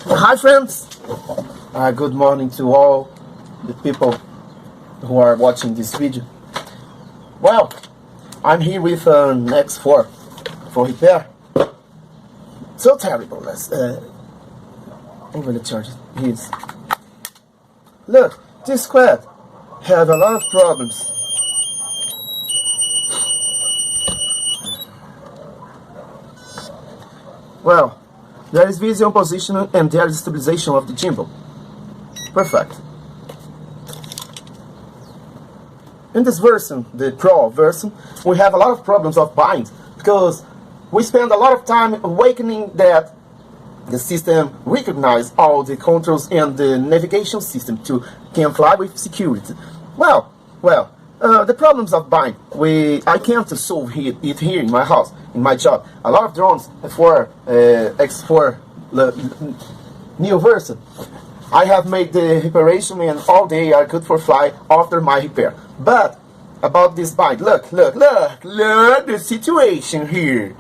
Hi friends, good morning to all the people who are watching this video. Well, I'm here with an X4 for repair. So terrible, I'm gonna charge it. Here's. Look, this squad have a lot of problems. Well, there is vision positioning and there is stabilization of the gimbal. Perfect. In this version, the Pro version, we have a lot of problems of bind because we spend a lot of time awakening that the system recognize all the controls and the navigation system to can fly with security. Well, the problems of bind, I can't solve it here in my house, in my job. A lot of drones for X4 new version. I have made the reparation and all day are good for fly after my repair. But about this bind, look the situation here.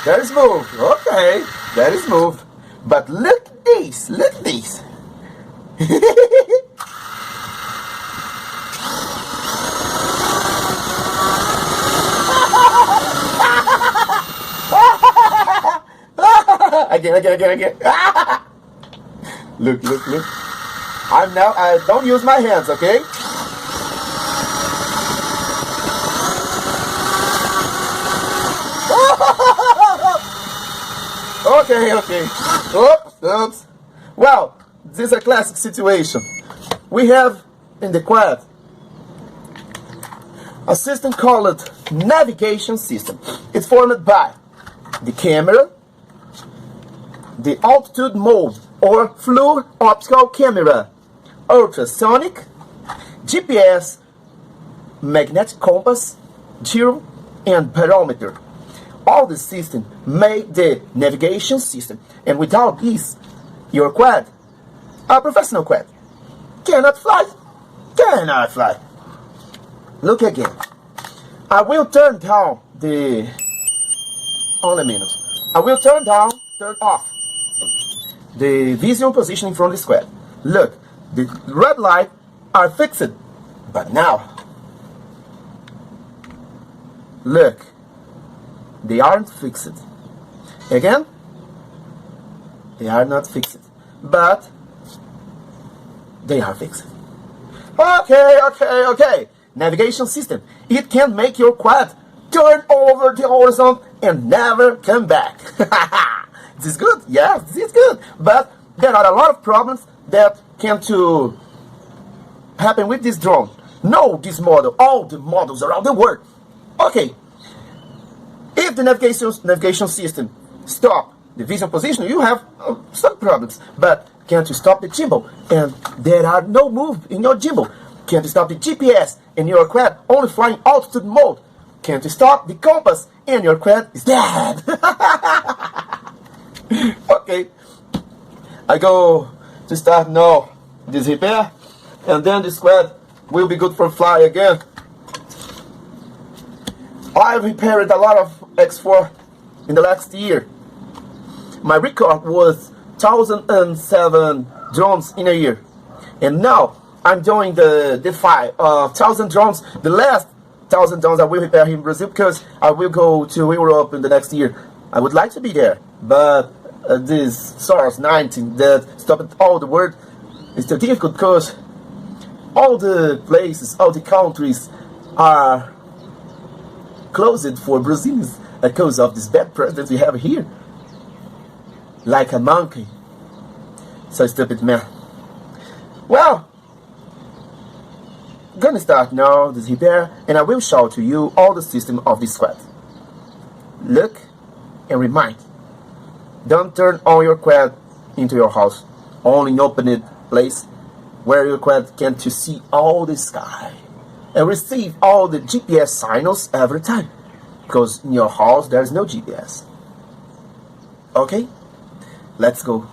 That is moved. Okay, that is moved. But look this. Again. Look. I don't use my hands, okay? Okay. Oops. Well, this is a classic situation. We have in the quad a system called navigation system. It's formed by the camera, the altitude mode or fluid optical camera, ultrasonic, GPS, magnetic compass, gyro, and barometer. All the system make the navigation system, and without this, your quad, a professional quad, cannot fly. Look again. I will turn down the. Only a minute. I will turn off the vision positioning from the squad. Look, the red light are fixed, but now, look, they aren't fixed. Again, they are not fixed, but they are fixed. Okay. Navigation system. It can make your quad turn over the horizon and never come back. This is good. Yeah, this is good. But there are a lot of problems that can to happen with this drone. No, this model, all the models around the world. Okay. If the navigation system stop the vision position, you have some problems. But can't you stop the gimbal? And there are no move in your gimbal. Can't you stop the GPS and your quad only flying altitude mode? Can't you stop the compass and your quad is dead? Okay, I go to start now this repair, and then the squad will be good for fly again. I repaired a lot of X4 in the last year. My record was 1,007 drones in a year, and now I'm doing the 1,000 drones. The last 1,000 drones I will repair here in Brazil because I will go to Europe in the next year. I would like to be there, but this SARS 19 that stopped all the world is still difficult because all the places, all the countries are closed for Brazilians because of this bad president we have here. Like a monkey. So stupid, man. Well, I'm gonna start now this repair, and I will show to you all the system of this quad. Look and remind. Don't turn on your quad into your house. Only open it place where your quad can to see all the sky and receive all the GPS signals every time. Because in your house there is no GPS. Okay? Let's go.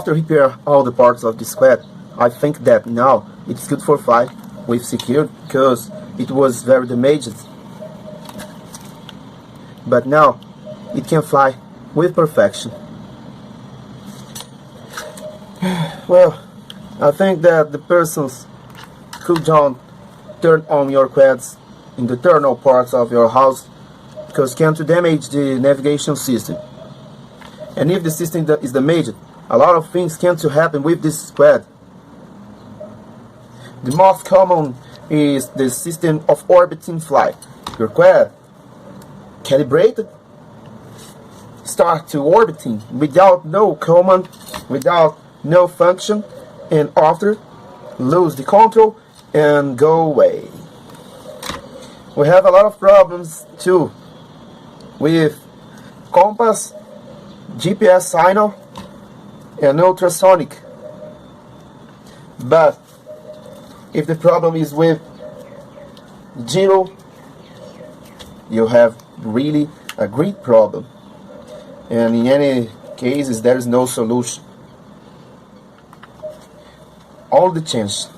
after repair all the parts of this squad, I think that now it's good for fly with secured, because it was very damaged. But now it can fly with perfection. Well, I think that the persons cool down, turn on your quads in the internal parts of your house, because can to damage the navigation system. And if the system is damaged, a lot of things can to happen with this quad. The most common is the system of orbiting flight. Your quad calibrated start to orbiting without no command, without no function, and after lose the control and go away. We have a lot of problems too with compass, GPS signal, and ultrasonic. But if the problem is with gyro, you have really a great problem. And in any cases, there is no solution. All the chance.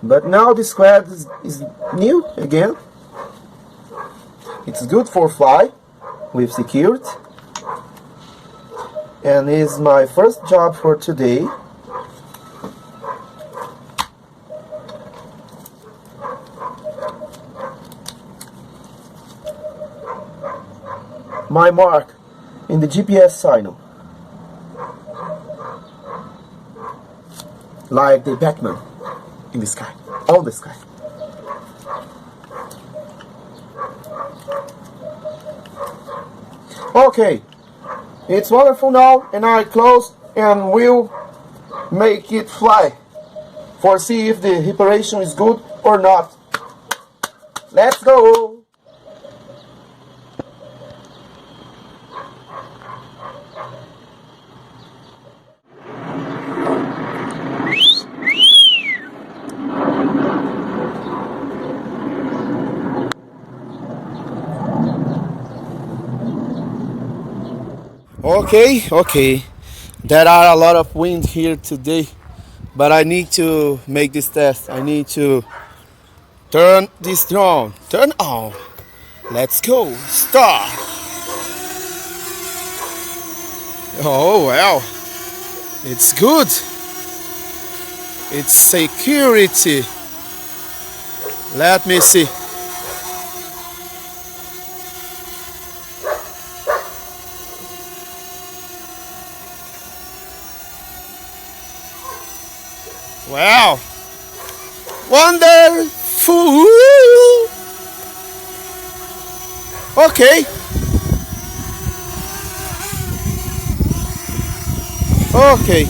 But now this squad is new again. It's good for fly with security. And it's my first job for today. My mark in the GPS signal, like the Batman in the sky, on the sky. Okay, it's wonderful now, and I close and will make it fly for see if the reparation is good or not. Let's go! Okay. There are a lot of wind here today, but I need to make this test. I need to turn this drone. Turn on. Let's go. Start. Oh, well. It's good. It's security. Let me see. Wow! Wonderful! Okay. Okay.